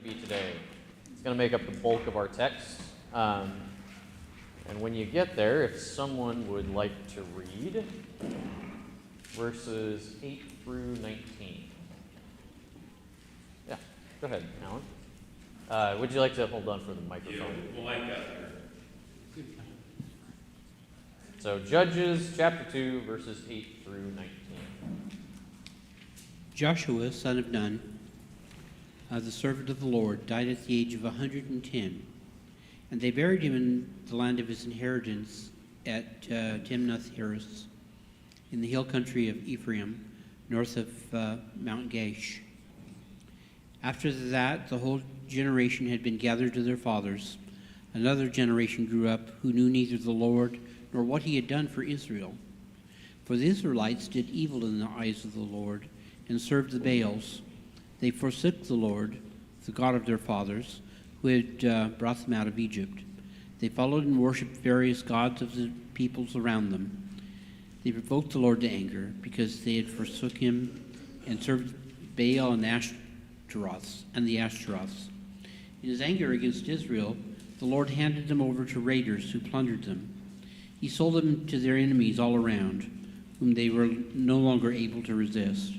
be today. It's going to make up the bulk of our text. And when you get there, if someone would like to read verses 8 through 19. Yeah, go ahead, Alan. Would you like to hold on for the microphone? Yeah, we'll mic up here. So Judges chapter 2, verses 8 through 19. Joshua, son of Nun, the servant of the Lord, died at the age of 110, and they buried him in the land of his inheritance at Timnath-Heres, in the hill country of Ephraim, north of Mount Gaash. After that, the whole generation had been gathered to their fathers. Another generation grew up who knew neither the Lord nor what he had done for Israel. For the Israelites did evil in the eyes of the Lord and served the Baals. They forsook the Lord, the God of their fathers, who had brought them out of Egypt. They followed and worshipped various gods of the peoples around them. They provoked the Lord to anger because they had forsook him and served Baal and the Ashtaroths. In his anger against Israel, the Lord handed them over to raiders who plundered them. He sold them to their enemies all around, whom they were no longer able to resist.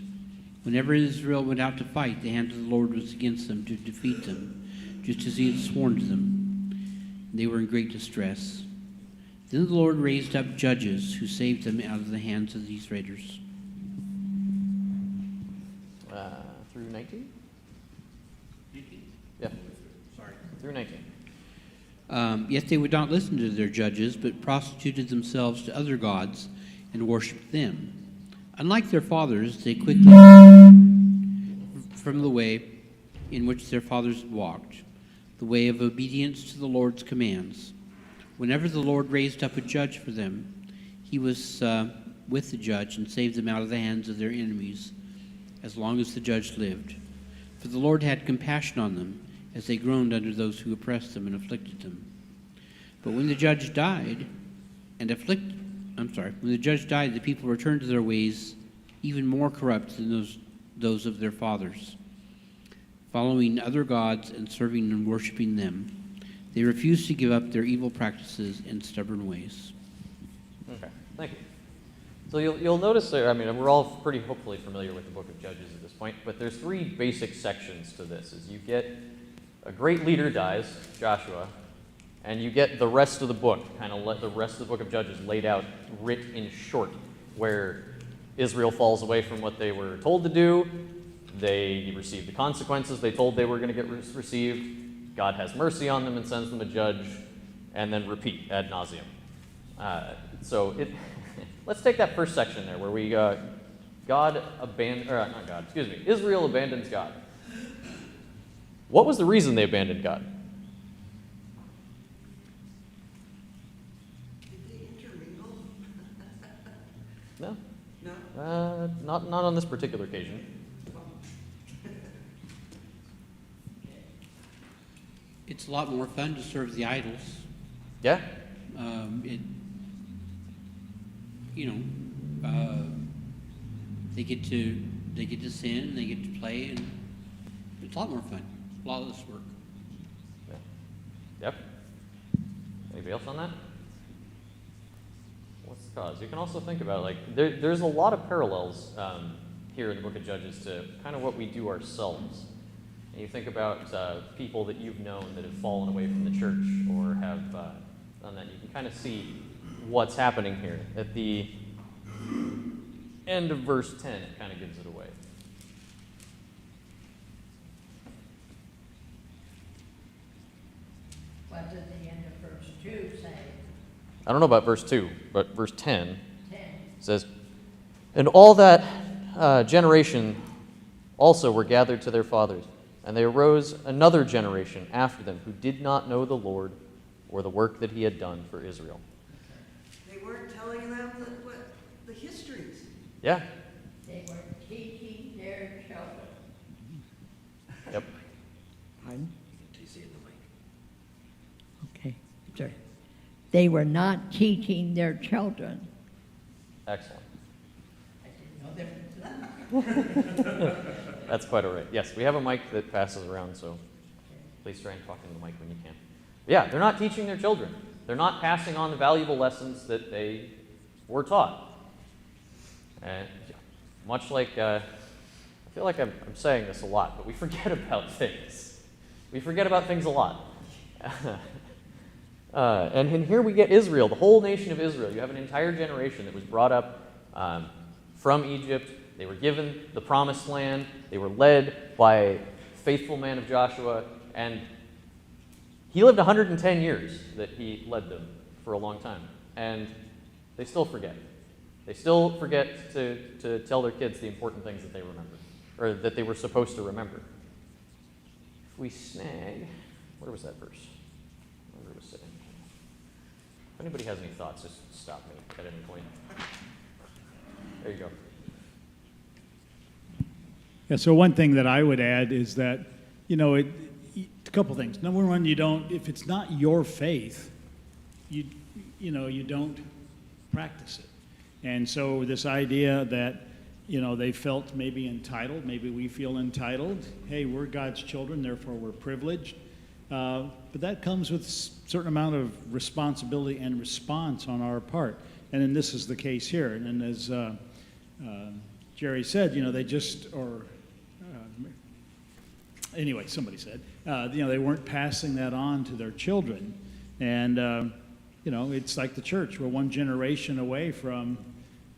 Whenever Israel went out to fight, the hand of the Lord was against them to defeat them, just as he had sworn to them. They were in great distress. Then the Lord raised up judges who saved them out of the hands of these raiders. Through 19? 19. Yeah. Sorry. Through 19. Yet they would not listen to their judges, but prostituted themselves to other gods and worshipped them. Unlike their fathers, they quickly from the way in which their fathers walked, the way of obedience to the Lord's commands. Whenever the Lord raised up a judge for them, he was with the judge and saved them out of the hands of their enemies, as long as the judge lived. For the Lord had compassion on them, as they groaned under those who oppressed them and afflicted them. But when the judge died, when the judge died, the people returned to their ways, even more corrupt than those of their fathers, following other gods and serving and worshiping them. They refused to give up their evil practices and stubborn ways. Okay, thank you. So you'll notice there, we're all pretty hopefully familiar with the book of Judges at this point, but there's three basic sections to this. Is you get a great leader dies, Joshua, and you get the rest of the book, the rest of the book of Judges laid out, writ in short, where Israel falls away from what they were told to do, they receive the consequences they told they were going to get received, God has mercy on them and sends them a judge, and then repeat ad nauseum. Let's take that first section there, where we Israel abandons God. What was the reason they abandoned God? Did they intermingle? No. No? Not on this particular occasion. It's a lot more fun to serve the idols. Yeah? They get to sin, they get to play, and it's a lot more fun. A lot less work. Yeah. Yep. Anybody else on that? What's the cause? You can also think about, there's a lot of parallels here in the book of Judges to kind of what we do ourselves. And you think about people that you've known that have fallen away from the church or have done that. You can kind of see what's happening here. At the end of verse 10, it kind of gives it away. What does the end of verse 2 say? I don't know about verse 2, but verse 10 10. says, "And all that generation also were gathered to their fathers, and there arose another generation after them who did not know the Lord or the work that he had done for Israel." They weren't telling them the histories. Yeah. They were teaching their children. Yep. Pardon? Okay, sorry. They were not teaching their children. Excellent. I didn't know there was that. That's quite all right. Yes, we have a mic that passes around, so Please try and talk into the mic when you can. Yeah, they're not teaching their children. They're not passing on the valuable lessons that they were taught. And much like, I feel like I'm saying this a lot, but we forget about things. We forget about things a lot. And here we get Israel, the whole nation of Israel. You have an entire generation that was brought up from Egypt. They were given the promised land. They were led by a faithful man of Joshua. And he lived 110 years that he led them for a long time. And they still forget. They still forget to tell their kids the important things that they remember, or that they were supposed to remember. If we snag, where was that verse? Where was it? If anybody has any thoughts, just stop me at any point. There you go. Yeah, so one thing that I would add is that, a couple things. Number one, if it's not your faith, you don't practice it. And so this idea that, they felt maybe entitled, maybe we feel entitled. Hey, we're God's children, therefore we're privileged. But that comes with a certain amount of responsibility and response on our part. And then this is the case here. And then as Jerry said, anyway, somebody said, they weren't passing that on to their children. And, it's like the church. We're one generation away from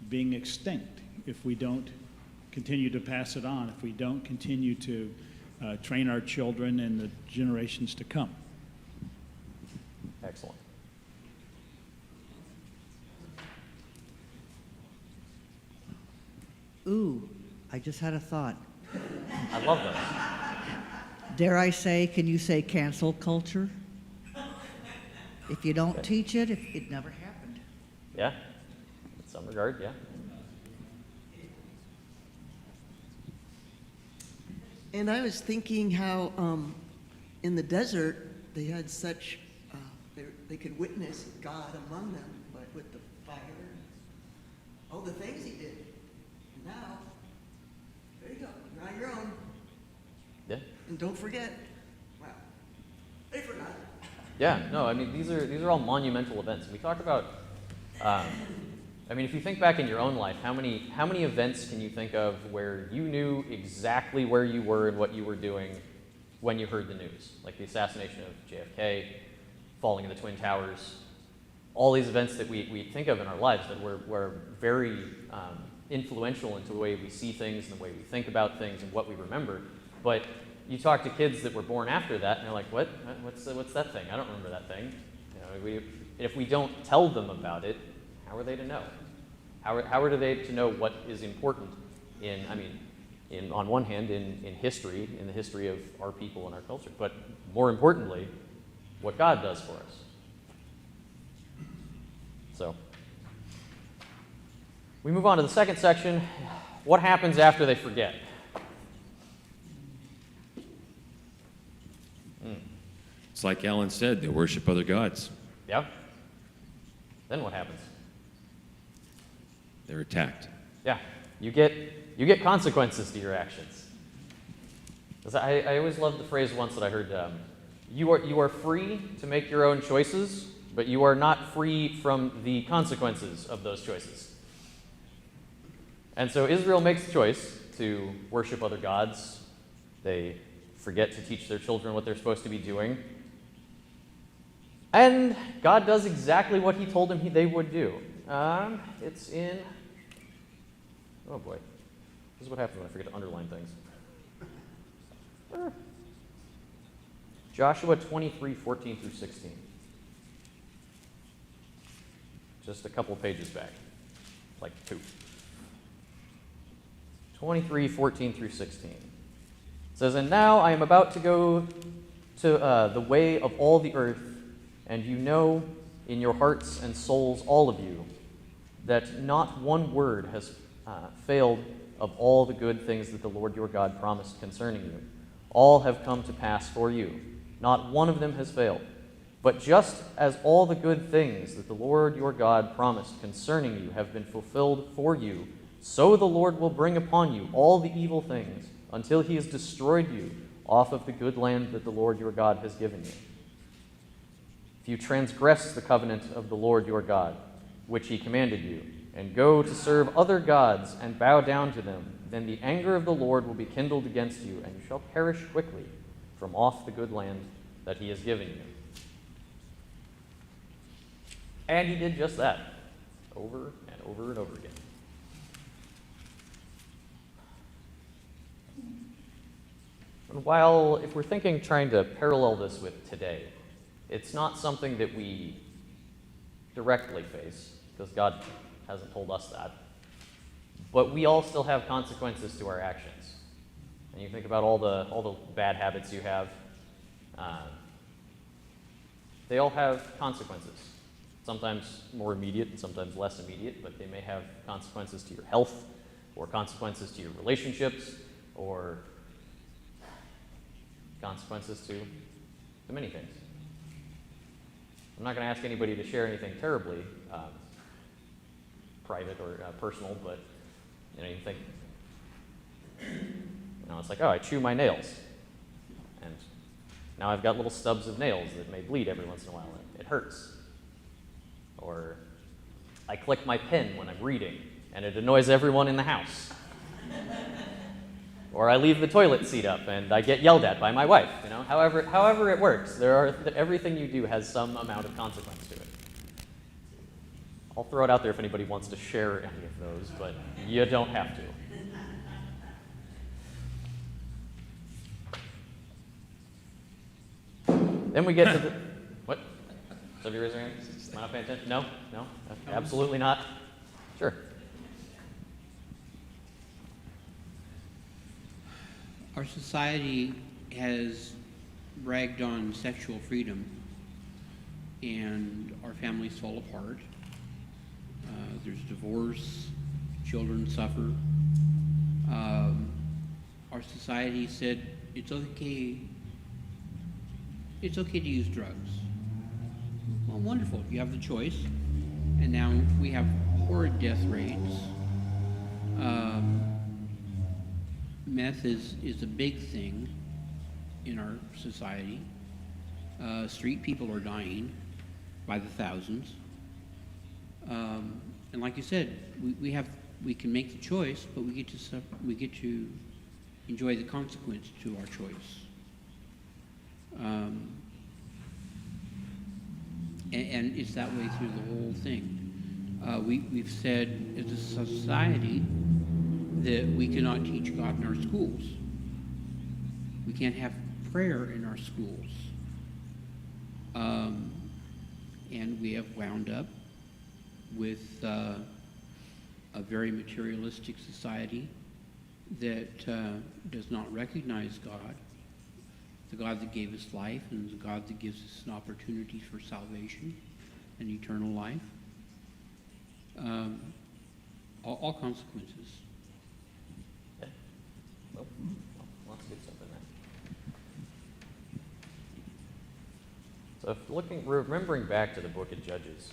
being extinct if we don't continue to pass it on, if we don't continue to train our children and the generations to come. Excellent. Ooh, I just had a thought. I love those. Dare I say, can you say cancel culture? If you don't teach it, it never happened. Yeah, in some regard, yeah. And I was thinking how in the desert they had such, they could witness God among them, but with the fire, all the things he did. And now, there you go, you're on your own. Yeah. And don't forget, wow, they forgot. Yeah, no, I mean, these are all monumental events. We talk about, if you think back in your own life, how many events can you think of where you knew exactly where you were and what you were doing when you heard the news? Like the assassination of JFK, falling of the Twin Towers, all these events that we think of in our lives that were very influential into the way we see things and the way we think about things and what we remember. But you talk to kids that were born after that, and they're like, "What? What's that thing? I don't remember that thing." If we don't tell them about it, how are they to know? How are they to know what is important on one hand, in history, in the history of our people and our culture, but more importantly, what God does for us. So, we move on to the second section. What happens after they forget? It's like Alan said, they worship other gods. Yeah? Then what happens? They're attacked. Yeah, you get consequences to your actions. 'Cause I always loved the phrase once that I heard, you are free to make your own choices, but you are not free from the consequences of those choices. And so Israel makes the choice to worship other gods. They forget to teach their children what they're supposed to be doing. And God does exactly what he told them they would do. It's in... Oh boy. This is what happens when I forget to underline things. Joshua 23:14-16. Just a couple pages back. Like 2. 23:14-16. It says, "And now I am about to go to the way of all the earth, and you know in your hearts and souls, all of you, that not one word has failed of all the good things that the Lord your God promised concerning you. All have come to pass for you. Not one of them has failed. But just as all the good things that the Lord your God promised concerning you have been fulfilled for you, so the Lord will bring upon you all the evil things until he has destroyed you off of the good land that the Lord your God has given you. If you transgress the covenant of the Lord your God, which he commanded you, and go to serve other gods and bow down to them, then the anger of the Lord will be kindled against you, and you shall perish quickly from off the good land that he has given you. And he did just that, over and over and over again. And while, if we're trying to parallel this with today, it's not something that we directly face, because God hasn't told us that. But we all still have consequences to our actions. And you think about all the bad habits you have, they all have consequences. Sometimes more immediate and sometimes less immediate, but they may have consequences to your health, or consequences to your relationships, or consequences to many things. I'm not going to ask anybody to share anything terribly private or personal, but you think, it's like, oh, I chew my nails, and now I've got little stubs of nails that may bleed every once in a while, and it hurts. Or I click my pen when I'm reading, and it annoys everyone in the house. Or I leave the toilet seat up, and I get yelled at by my wife. However it works, everything you do has some amount of consequence to it. I'll throw it out there if anybody wants to share any of those, but you don't have to. Then we get to the... What? Somebody raise their hand? Am I not paying attention? No? Absolutely not? Sure. Our society has bragged on sexual freedom, and our families fall apart. There's divorce, children suffer. Our society said it's okay to use drugs. Well, wonderful, you have the choice. And now we have horrid death rates. Meth is a big thing in our society. Street people are dying by the thousands. And like you said, we can make the choice, but we get to enjoy the consequence to our choice. And it's that way through the whole thing. We've said as a society that we cannot teach God in our schools. We can't have prayer in our schools. And we have wound up with a very materialistic society that does not recognize God, the God that gave us life and the God that gives us an opportunity for salvation and eternal life. All consequences. Yeah. Well, lots of good stuff in there. So if remembering back to the book of Judges,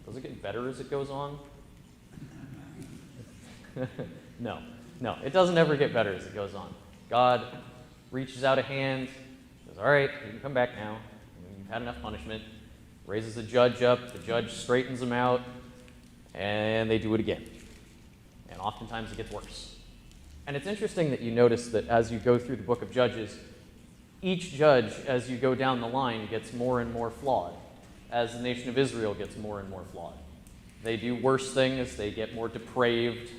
does it get better as it goes on? No, it doesn't ever get better as it goes on. God reaches out a hand, says, all right, you can come back now. You've had enough punishment. Raises the judge up, the judge straightens them out, and they do it again. And oftentimes it gets worse. And it's interesting that you notice that as you go through the book of Judges, each judge, as you go down the line, gets more and more flawed, as the nation of Israel gets more and more flawed. They do worse things, they get more depraved,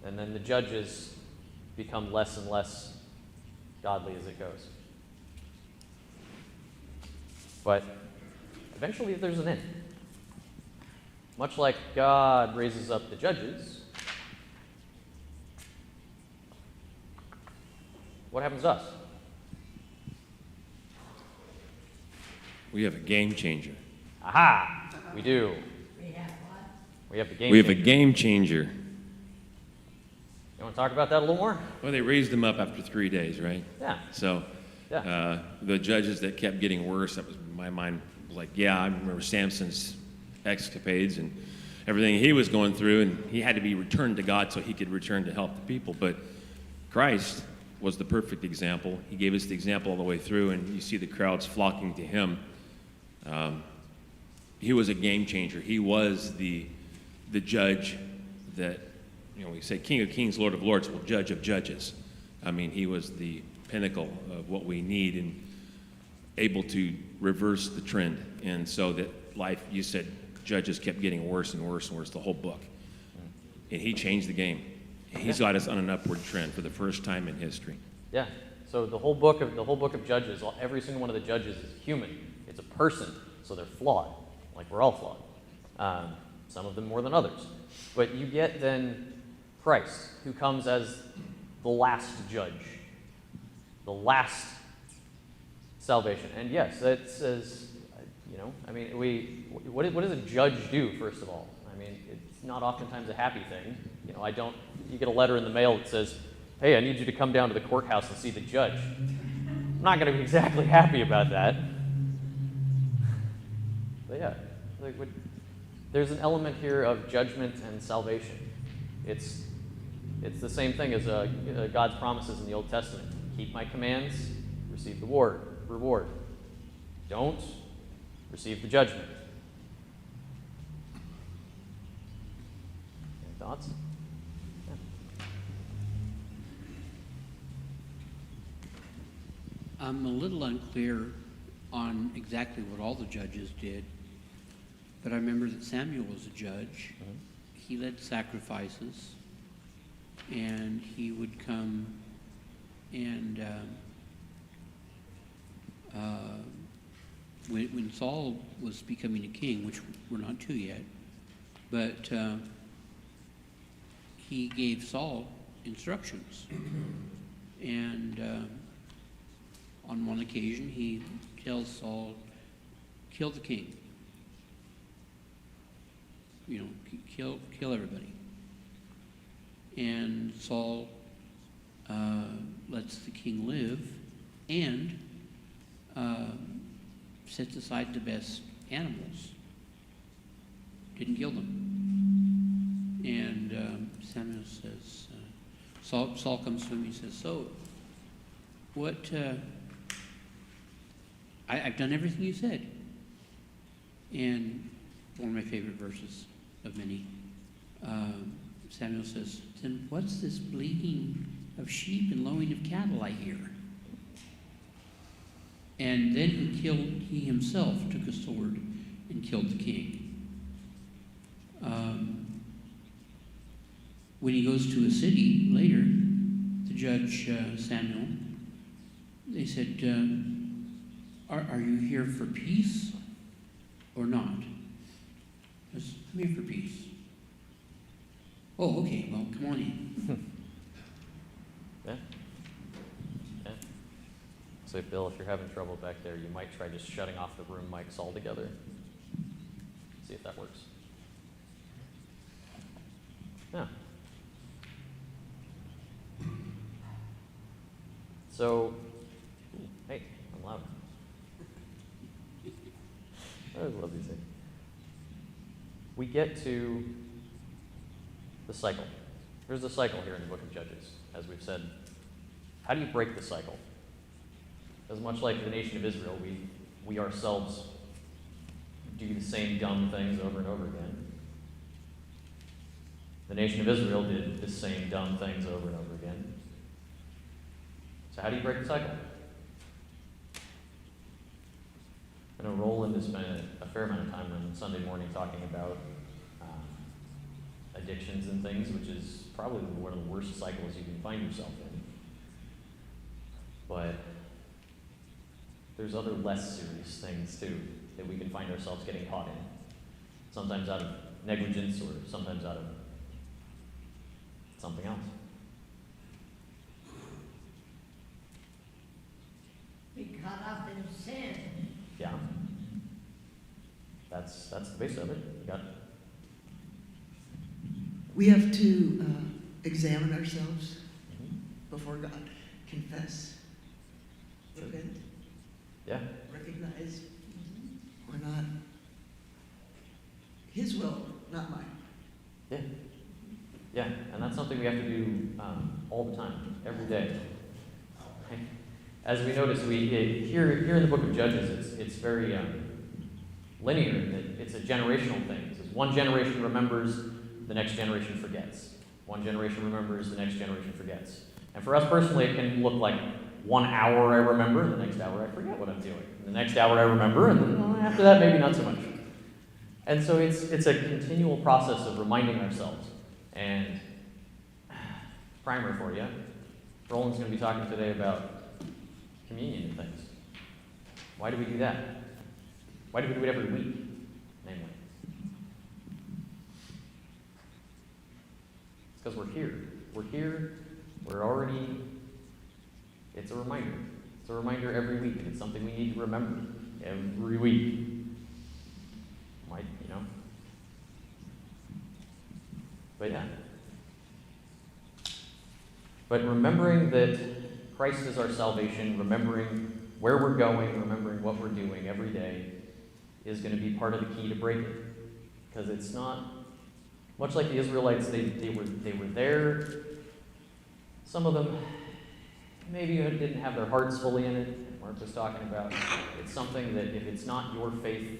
and then the judges become less and less godly as it goes. But eventually there's an end. Much like God raises up the judges, what happens to us? We have a game changer. Aha! We do. We have what? We have the game We have a changer. game changer. You want to talk about that a little more? Well, they raised him up after 3 days, right? Yeah. So Yeah. the judges that kept getting worse, that was my mind was like, yeah, I remember Samson's escapades and everything he was going through, and he had to be returned to God so he could return to help the people. But Christ was the perfect example. He gave us the example all the way through, and you see the crowds flocking to him. He was a game changer. He was the judge that, we say King of Kings, Lord of Lords, well, Judge of Judges. I mean, he was the pinnacle of what we need and able to reverse the trend. And so that life, you said, Judges kept getting worse and worse and worse, the whole book. And he changed the game. He's got us on an upward trend for the first time in history. Yeah. So the whole book of Judges, every single one of the judges is human. It's a person, so they're flawed, like we're all flawed. Some of them more than others. But you get then Christ, who comes as the last judge, the last salvation. And yes, that says, what does a judge do, first of all? I mean, it's not oftentimes a happy thing. You get a letter in the mail that says, hey, I need you to come down to the courthouse and see the judge. I'm not going to be exactly happy about that. But yeah, there's an element here of judgment and salvation. It's the same thing as God's promises in the Old Testament. Keep my commands, receive the reward. Don't, receive the judgment. Any thoughts? I'm a little unclear on exactly what all the judges did, but I remember that Samuel was a judge. Mm-hmm. He led sacrifices, and he would come and when Saul was becoming a king, which we're not to yet, but he gave Saul instructions. And on one occasion, he tells Saul, kill the king. Kill everybody. And Saul lets the king live and sets aside the best animals. Didn't kill them. And Samuel says, Saul comes to him, he says, so, what, I've done everything you said. And one of my favorite verses of many, Samuel says, then what's this bleating of sheep and lowing of cattle I hear? And then he himself took a sword and killed the king. When he goes to a city later, the judge Samuel, they said, are you here for peace or not? He says, I'm here for peace. Oh, okay, well, come on in. Yeah. Yeah. So, Bill, if you're having trouble back there, you might try just shutting off the room mics altogether. See if that works. Yeah. So, hey, I'm loud. I always love these things. We get to the cycle. There's a cycle here in the book of Judges, as we've said. How do you break the cycle? As much like the nation of Israel, we ourselves do the same dumb things over and over again. The nation of Israel did the same dumb things over and over again. So how do you break the cycle? I know Roland has spent a fair amount of time on Sunday morning talking about addictions and things, which is probably one of the worst cycles you can find yourself in. But there's other less serious things too that we can find ourselves getting caught in. Sometimes out of negligence or sometimes out of something else. Be caught up in sin. Yeah. That's the base of it. You got We have to examine ourselves before God, confess, repent, yeah. recognize we're not His will, not mine. Yeah. Yeah, and that's something we have to do all the time, every day. as we notice, here in the book of Judges, it's very linear in that it's a generational thing. It says one generation remembers, the next generation forgets. One generation remembers, the next generation forgets. And for us personally, it can look like 1 hour I remember, the next hour I forget what I'm doing. The next hour I remember, and then after that, maybe not so much. And so it's a continual process of reminding ourselves. And primer for you, Roland's going to be talking today about communion and things. Why do we do that? Why do we do it every week, namely? It's because we're here. We're here. We're already, it's a reminder. It's a reminder every week. It's something we need to remember every week. Might, you know. But yeah. But remembering that Christ is our salvation, remembering where we're going, remembering what we're doing every day is going to be part of the key to break it. Because it's not, much like the Israelites, they were there. Some of them maybe didn't have their hearts fully in it. Mark was talking about it's something that if it's not your faith,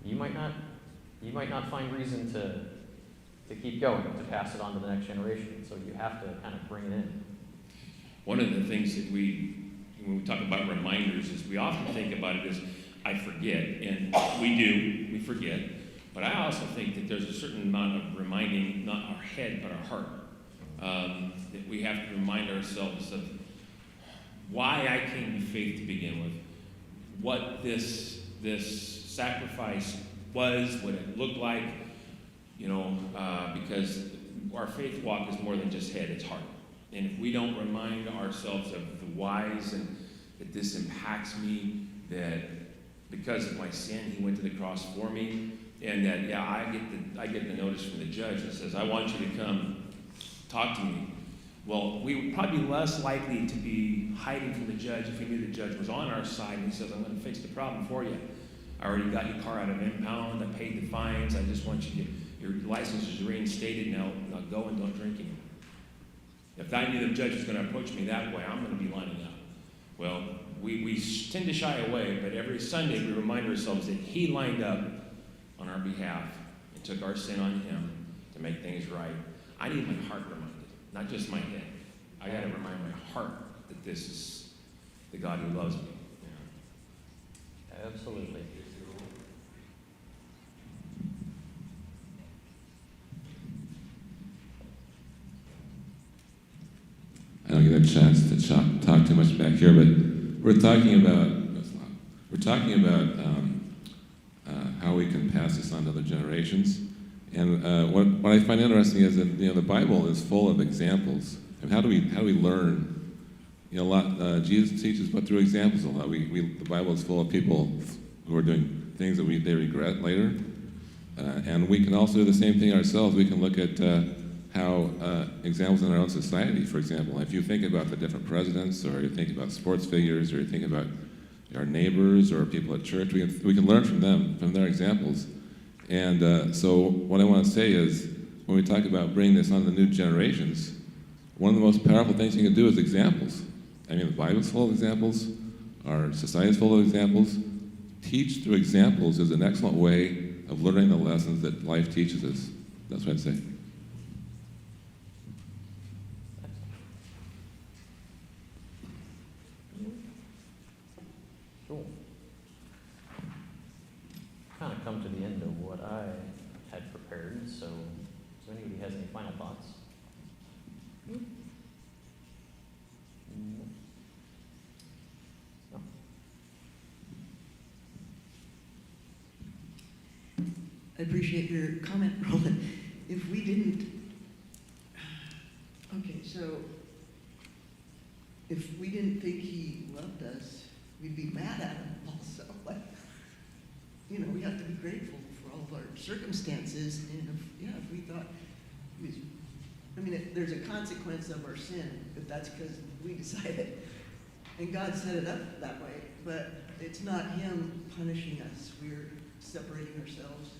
you might not find reason to keep going, to pass it on to the next generation. So you have to kind of bring it in. One of the things that when we talk about reminders, is we often think about it as, I forget, and we forget, but I also think that there's a certain amount of reminding, not our head, but our heart. That we have to remind ourselves of why I came to faith to begin with, what this sacrifice was, what it looked like, because our faith walk is more than just head, it's heart. And if we don't remind ourselves of the whys and that this impacts me, that because of my sin, he went to the cross for me, and that, I get the notice from the judge that says, I want you to come talk to me. Well, we would probably be less likely to be hiding from the judge if we knew the judge was on our side and he says, I'm going to fix the problem for you. I already got your car out of impound, I paid the fines, I just want you to, your license is reinstated, now go and don't drink anymore. If I knew the judge was going to approach me that way, I'm going to be lining up. Well, we tend to shy away, but every Sunday we remind ourselves that he lined up on our behalf and took our sin on him to make things right. I need my heart reminded, not just my head. I got to remind my heart that this is the God who loves me. Absolutely. I don't get a chance to talk too much back here, but we're talking about how we can pass this on to other generations. And what I find interesting is that the Bible is full of examples. And how do we learn? Jesus teaches, but through examples a lot. The Bible is full of people who are doing things that they regret later, and we can also do the same thing ourselves. We can look at how examples in our own society, for example, if you think about the different presidents, or you think about sports figures, or you think about our neighbors or people at church, we can learn from them, from their examples. And so what I want to say is, when we talk about bringing this on to the new generations, one of the most powerful things you can do is examples. I mean, the Bible's full of examples. Our society's full of examples. Teach through examples is an excellent way of learning the lessons that life teaches us. That's what I'd say. Cool. Kind of come to the end of what I had prepared, so anybody has any final thoughts? No. I appreciate your comment, Roland. If we didn't, if we didn't think he loved us, we'd be mad at him also. We have to be grateful for all of our circumstances, and if we thought he was, there's a consequence of our sin, but that's because we decided, and God set it up that way, but it's not him punishing us. We're separating ourselves.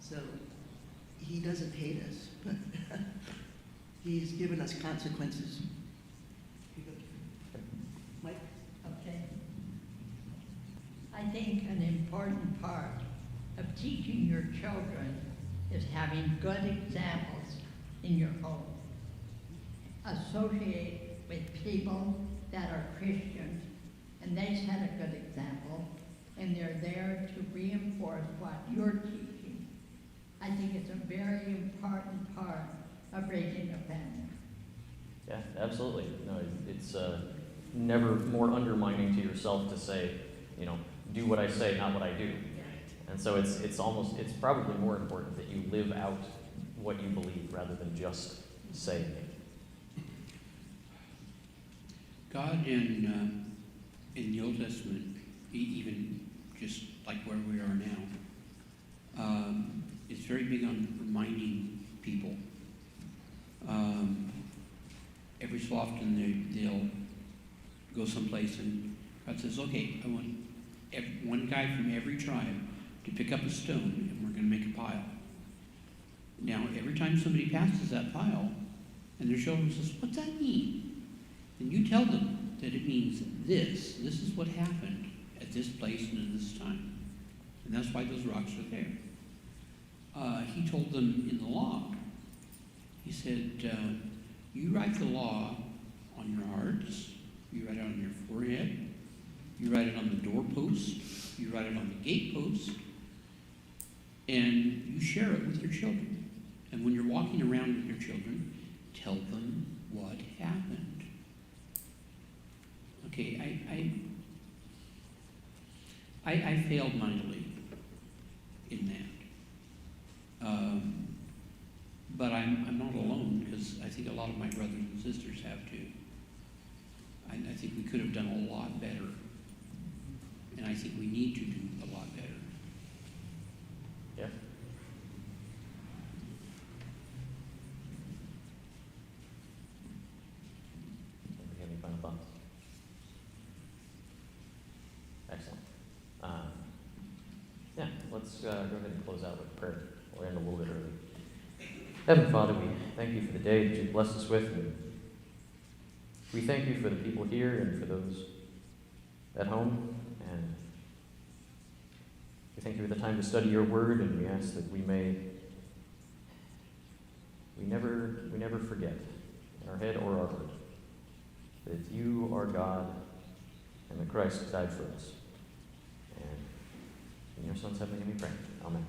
So he doesn't hate us, but he's given us consequences. I think an important part of teaching your children is having good examples in your home. Associate with people that are Christians, and they set a good example, and they're there to reinforce what you're teaching. I think it's a very important part of raising a family. Yeah, absolutely. No, it's never more undermining to yourself to say, you know, do what I say, not what I do. And so it's probably more important that you live out what you believe rather than just saying it. God in the Old Testament, even just like where we are now, is very big on reminding people. Every so often they'll go someplace and God says, okay, I want one guy from every tribe to pick up a stone and we're going to make a pile. Now, every time somebody passes that pile and their children says, what's that mean? Then you tell them that it means this. This is what happened at this place and at this time. And that's why those rocks are there. He told them in the law, he said, you write the law on your hearts, you write it on your forehead, you write it on the doorpost, you write it on the gatepost, and you share it with your children. And when you're walking around with your children, tell them what happened. Okay, I failed mightily in that. But I'm not alone, because I think a lot of my brothers and sisters have too. I think we could have done a lot better. And I think we need to do a lot better. Yeah. Anybody have any final thoughts? Excellent. Yeah, let's go ahead and close out with prayer. We'll end a little bit early. Heavenly Father, we thank you for the day that you blessed us with. And we thank you for the people here and for those at home. And we thank you for the time to study your word, and we ask that we never forget in our head or our heart that you are God and that Christ died for us. And in your Son's heavenly name we pray. Amen.